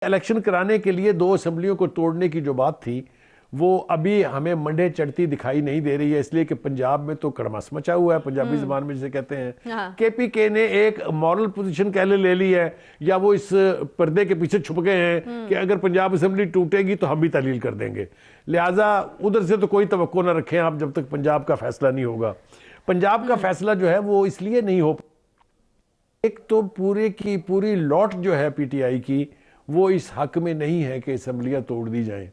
Election کرانے کے لیے دو اسمبلیوں کو توڑنے کی جو بات تھی وہ ابھی ہمیں منڈے چڑھتی دکھائی نہیں دے رہی ہے، اس لیے کہ پنجاب میں تو کڑماس مچا ہوا ہے، پنجابی زبان میں جسے کہتے ہیں۔ کے پی کے نے ایک مورل پوزیشن کہہ لے لی ہے، یا وہ اس پردے کے پیچھے چھپ گئے ہیں کہ اگر پنجاب اسمبلی ٹوٹے گی تو ہم بھی تعلیل کر دیں گے، لہٰذا ادھر سے تو کوئی توقع نہ رکھیں آپ جب تک پنجاب کا فیصلہ نہیں ہوگا۔ پنجاب کا فیصلہ جو ہے وہ اس لیے نہیں ہو، ایک تو پورے کی پوری لوٹ جو ہے پی ٹی آئی کی وہ اس حق میں نہیں ہے کہ اسمبلیاں توڑ دی جائیں،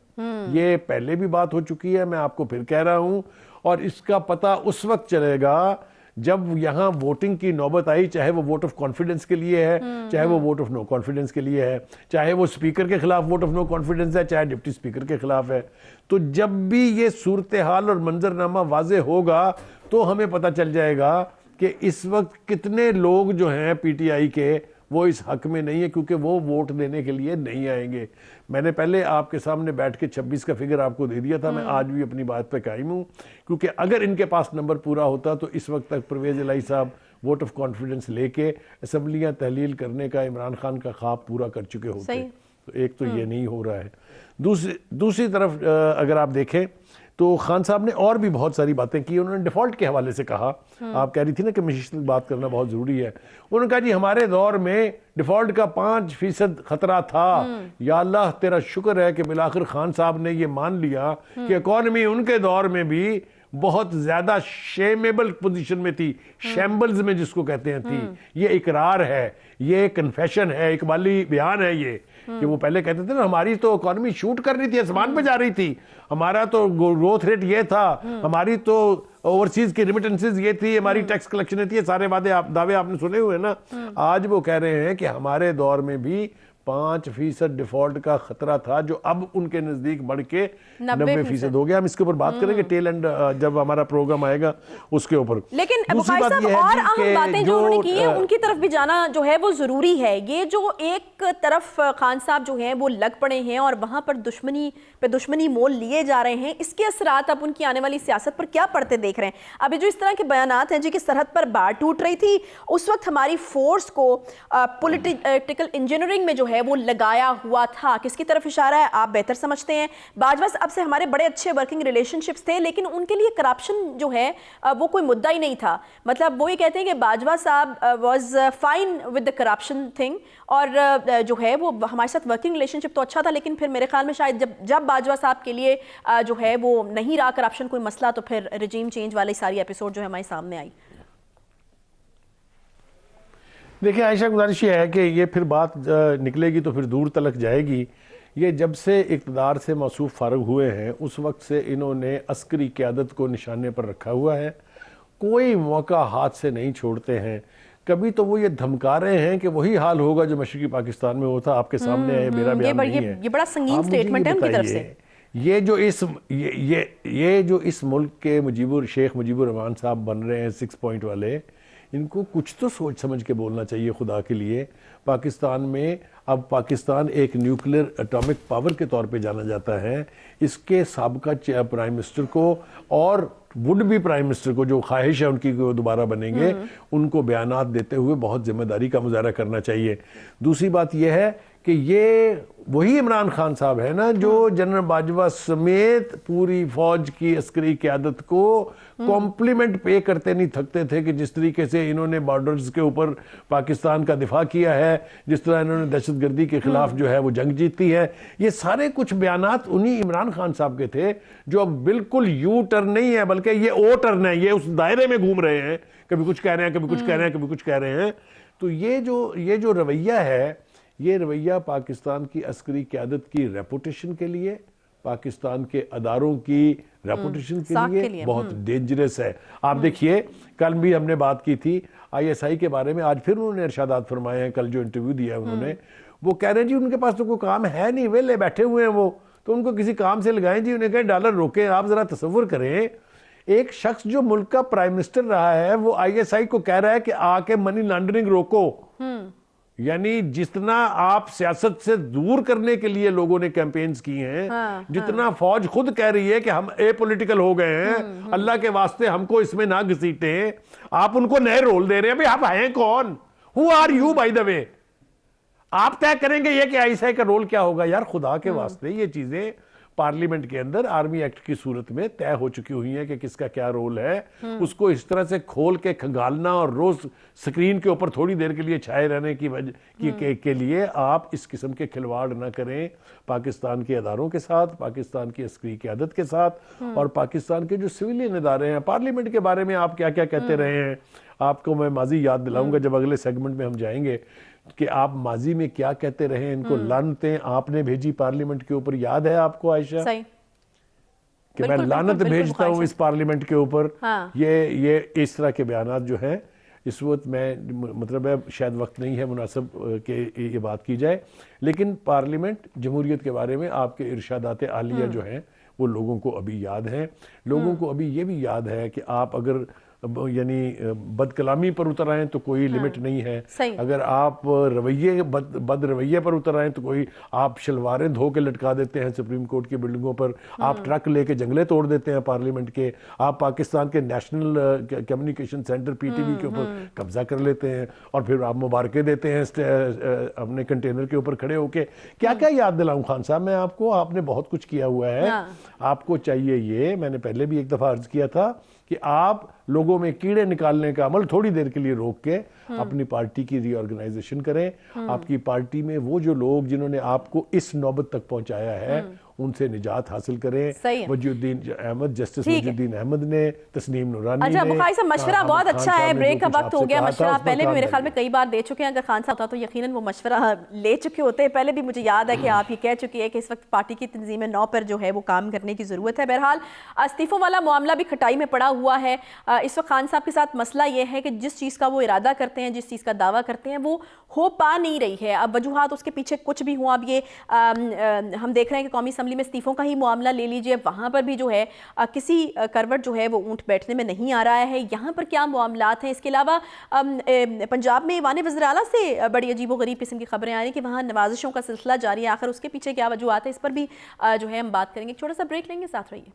یہ پہلے بھی بات ہو چکی ہے، میں آپ کو پھر کہہ رہا ہوں، اور اس کا پتہ اس وقت چلے گا جب یہاں ووٹنگ کی نوبت آئی، چاہے وہ ووٹ آف کانفیڈنس کے لیے ہے، چاہے وہ ووٹ آف نو کانفیڈنس کے لیے ہے، چاہے وہ سپیکر کے خلاف ووٹ آف نو کانفیڈنس ہے، چاہے ڈپٹی سپیکر کے خلاف ہے۔ تو جب بھی یہ صورتحال اور منظرنامہ واضح ہوگا تو ہمیں پتہ چل جائے گا کہ اس وقت کتنے لوگ جو ہیں پی ٹی آئی کے وہ اس حق میں نہیں ہے، کیونکہ وہ ووٹ دینے کے لیے نہیں آئیں گے۔ میں نے پہلے آپ کے سامنے بیٹھ کے 26 کا فگر آپ کو دے دیا تھا، میں آج بھی اپنی بات پہ قائم ہوں، کیونکہ اگر ان کے پاس نمبر پورا ہوتا تو اس وقت تک پرویز الہی صاحب ووٹ آف کانفیڈنس لے کے اسمبلیاں تحلیل کرنے کا عمران خان کا خواب پورا کر چکے ہوتے۔ تو ایک تو یہ نہیں ہو رہا ہے، دوسری طرف اگر آپ دیکھیں تو خان صاحب نے اور بھی بہت ساری باتیں کی۔ انہوں نے ڈیفالٹ کے حوالے سے کہا، آپ کہہ رہی تھی نا کہ معیشت کی بات کرنا بہت ضروری ہے، انہوں نے کہا جی ہمارے دور میں ڈیفالٹ کا 5% خطرہ تھا، یا اللہ تیرا شکر ہے کہ بالآخر خان صاحب نے یہ مان لیا کہ اکانومی ان کے دور میں بھی بہت زیادہ شیمیبل پوزیشن میں تھی، شیمبلز میں جس کو کہتے ہیں تھی۔ یہ اقرار ہے، یہ کنفیشن ہے، اقبالی بیان ہے یہ، کہ وہ پہلے کہتے تھے نا ہماری تو اکانومی شوٹ کر رہی تھی، آسمان پہ جا رہی تھی، ہمارا تو گروتھ ریٹ یہ تھا، ہماری تو اوورسیز کی ریمیٹنسز یہ تھی، ہماری ٹیکس کلیکشن تھی، یہ سارے دعوے آپ نے سنے ہوئے نا۔ آج وہ کہہ رہے ہیں کہ ہمارے دور میں بھی 5% ڈیفالٹ کا خطرہ تھا، جو اب ان کے نزدیک بڑھ کے 90% ہو گیا۔ ہم اس کے اوپر بات کریں گے ٹیل اینڈ جب ہمارا پروگرام آئے گا اس کے اوپر۔ لیکن بخاری صاحب اور اہم باتیں جو انہوں نے کی ہیں ان کی طرف بھی جانا جو ہے وہ ضروری ہے۔ یہ جو ایک طرف خان صاحب جو ہیں وہ لگ پڑے ہیں اور وہاں پر دشمنی مول لیے جا رہے ہیں، اس کے اثرات اب ان کی آنے والی سیاست پر کیا پڑتے دیکھ رہے ہیں؟ ابھی جو اس طرح کے بیانات ہیں جی کہ سرحد پر باڑ ٹوٹ رہی تھی، اس وقت ہماری فورس کو پولیٹیکل انجینئرنگ میں جو ہے وہ لگایا ہوا تھا، کس کی طرف اشارہ ہے آپ بہتر سمجھتے ہیں۔ باجوہ صاحب سے ہمارے بڑے اچھے ورکنگ ریلیشن شپس تھے، لیکن ان کے لیے کرپشن جو ہے وہ کوئی مدعا ہی نہیں تھا۔ مطلب وہ یہ کہتے ہیں کہ باجوہ صاحب was fine with the corruption thing, اور جو ہے وہ ہمارے ساتھ ورکنگ ریلیشن شپ تو اچھا تھا، لیکن پھر میرے خیال میں شاید جب باجوہ صاحب کے لیے جو ہے وہ نہیں رہا کرپشن کوئی مسئلہ، تو پھر رجیم چینج والی ساری ایپیسوڈ جو ہے ہمارے سامنے آئی۔ دیکھیں عائشہ، گزارش یہ ہے کہ یہ پھر بات نکلے گی تو پھر دور تلک جائے گی۔ یہ جب سے اقتدار سے موصوف فارغ ہوئے ہیں اس وقت سے انہوں نے عسکری قیادت کو نشانے پر رکھا ہوا ہے، کوئی موقع ہاتھ سے نہیں چھوڑتے ہیں۔ کبھی تو وہ یہ دھمکا رہے ہیں کہ وہی حال ہوگا جو مشرقی پاکستان میں ہوتا، آپ کے سامنے ہے، میرا بیان نہیں ہے۔ یہ بڑا سنگین سٹیٹمنٹ ہے ان کی طرف سے۔ یہ جو اس ملک کے شیخ مجیب الرحمان صاحب بن رہے ہیں 6 پوائنٹ والے، ان کو کچھ تو سوچ سمجھ کے بولنا چاہیے خدا کے لیے۔ پاکستان میں اب پاکستان ایک نیوکلیر اٹامک پاور کے طور پہ جانا جاتا ہے، اس کے سابقہ پرائم منسٹر کو اور وڈ بھی پرائم منسٹر کو، جو خواہش ہے ان کی دوبارہ بنیں گے، ان کو بیانات دیتے ہوئے بہت ذمہ داری کا مظاہرہ کرنا چاہیے۔ دوسری بات یہ ہے کہ یہ وہی عمران خان صاحب ہے نا جو جنرل باجوہ سمیت پوری فوج کی عسکری قیادت کو کمپلیمنٹ پے کرتے نہیں تھکتے تھے کہ جس طریقے سے انہوں نے بارڈرز کے اوپر پاکستان کا دفاع کیا ہے، جس طرح انہوں نے دہشت گردی کے خلاف جو ہے وہ جنگ جیتی ہے۔ یہ سارے کچھ بیانات انہی عمران خان صاحب کے تھے، جو اب بالکل یو ٹرن نہیں ہے بلکہ یہ او ٹرن ہے، یہ اس دائرے میں گھوم رہے ہیں، کبھی کچھ کہہ رہے ہیں، کبھی کچھ کہہ رہے ہیں، کبھی کچھ کہہ رہے ہیں۔ تو یہ جو رویہ ہے، یہ رویہ پاکستان کی عسکری قیادت کی ریپوٹیشن کے لیے، پاکستان کے اداروں کی ریپوٹیشن کے لیے بہت ڈینجرس ہے۔ آپ دیکھیے کل بھی ہم نے بات کی تھی آئی ایس آئی کے بارے میں، آج پھر انہوں نے ارشادات فرمائے ہیں، کل جو انٹرویو دیا ہے انہوں نے، وہ کہہ رہے ہیں جی ان کے پاس تو کوئی کام ہے نہیں، ویلے بیٹھے ہوئے ہیں وہ، تو ان کو کسی کام سے لگائیں جی، انہیں کہیں ڈالر روکیں۔ آپ ذرا تصور کریں، ایک شخص جو ملک کا پرائم منسٹر رہا ہے وہ آئی ایس آئی کو کہہ رہا ہے کہ آ کے منی لانڈرنگ روکو۔ یعنی جتنا آپ سیاست سے دور کرنے کے لیے لوگوں نے کیمپینز کی ہیں، جتنا فوج خود کہہ رہی ہے کہ ہم اے پولیٹیکل ہو گئے ہیں، اللہ کے واسطے ہم کو اس میں نہ گھسیٹیں، آپ ان کو نئے رول دے رہے ہیں۔ بھئی آپ ہیں کون؟ Who are you by the way؟ آپ طے کریں گے یہ کہ آئی ایس آئی کا رول کیا ہوگا. یار خدا کے واسطے یہ چیزیں پارلیمنٹ کے اندر آرمی ایکٹ کی صورت میں طے ہو چکی ہوئی ہیں کہ کس کا کیا رول ہے. اس کو اس طرح سے کھول کے کھنگالنا اور روز سکرین کے اوپر تھوڑی دیر کے لیے چھائے رہنے کی وجہ کے لیے آپ اس قسم کے کھلواڑ نہ کریں پاکستان کے اداروں کے ساتھ, پاکستان کی عسکری قیادت کے ساتھ, اور پاکستان کے جو سویلین ادارے ہیں. پارلیمنٹ کے بارے میں آپ کیا کیا کہتے رہے ہیں, آپ کو میں ماضی یاد دلاؤں گا جب اگلے سیگمنٹ میں ہم جائیں گے کہ آپ ماضی میں کیا کہتے رہے. ان کو لعنتیں آپ نے بھیجی پارلیمنٹ کے اوپر, یاد ہے آپ کو عائشہ صحیح کہ میں لعنت بھیجتا ہوں اس پارلیمنٹ کے اوپر. یہ اس طرح کے بیانات جو ہیں اس وقت میں مطلب ہے شاید وقت نہیں ہے مناسب کہ یہ بات کی جائے, لیکن پارلیمنٹ جمہوریت کے بارے میں آپ کے ارشادات عالیہ جو ہیں وہ لوگوں کو ابھی یاد ہیں. لوگوں کو ابھی یہ بھی یاد ہے کہ آپ اگر یعنی بد کلامی پر اتر آئیں تو کوئی لمٹ نہیں ہے, اگر آپ رویے بد رویے پر اتر آئیں تو کوئی, آپ شلواریں دھو کے لٹکا دیتے ہیں سپریم کورٹ کی بلڈنگوں پر, آپ ٹرک لے کے جنگلے توڑ دیتے ہیں پارلیمنٹ کے, آپ پاکستان کے national communication centre P T V کے اوپر قبضہ کر لیتے ہیں, اور پھر آپ مبارکیں دیتے ہیں اپنے کنٹینر کے اوپر کھڑے ہو کے. کیا کیا یاد دلاؤں خان صاحب میں آپ کو, آپ نے بہت کچھ کیا ہوا ہے. آپ کو چاہیے یہ, میں نے پہلے بھی ایک دفعہ عرض کیا تھا کہ آپ لوگوں میں کیڑے نکالنے کا عمل تھوڑی دیر کے لیے روک کے اپنی پارٹی کی ری آرگنائزیشن کریں. آپ کی پارٹی میں وہ جو لوگ جنہوں نے آپ کو اس نوبت تک پہنچایا ہے ان سے نجات حاصل کریں. وجی الدین احمد, جسٹس وجی الدین احمد نے, تسنیم نورانی نے. اچھا بخاری صاحب مشورہ بہت اچھا ہے, بریک کا وقت ہو گیا. مشورہ آپ پہلے بھی میرے خیال میں کئی بار دے چکے ہیں, اگر خان صاحب ہوتا تو یقیناً وہ مشورہ لے چکے ہوتے. پہلے بھی مجھے یاد ہے کہ آپ یہ کہہ چکی ہے کہ اس وقت پارٹی کی تنظیم 9 پر جو ہے وہ کام کرنے کی ضرورت ہے. بہرحال استعفوں والا معاملہ بھی کھٹائی میں پڑا ہوا ہے. اس وقت خان صاحب کے ساتھ مسئلہ یہ ہے کہ جس چیز کا وہ ارادہ کرتے ہیں, جس چیز کا دعویٰ کرتے ہیں, وہ ہو پا نہیں رہی ہے. اب وجوہات اس کے پیچھے کچھ بھی ہوں, اب یہ ہم دیکھ رہے ہیں کہ قومی اسمبلی میں استعفوں کا ہی معاملہ لے لیجئے, وہاں پر بھی جو ہے کسی کروٹ جو ہے وہ اونٹ بیٹھنے میں نہیں آ رہا ہے. یہاں پر کیا معاملات ہیں؟ اس کے علاوہ پنجاب میں ایوان وزیر اعلیٰ سے بڑی عجیب و غریب قسم کی خبریں آ رہی ہیں کہ وہاں نوازشوں کا سلسلہ جاری ہے. آخر اس کے پیچھے کیا وجوہات ہے, اس پر بھی جو ہے ہم بات کریں گے. ایک چھوٹا سا بریک لیں گے, ساتھ رہیے.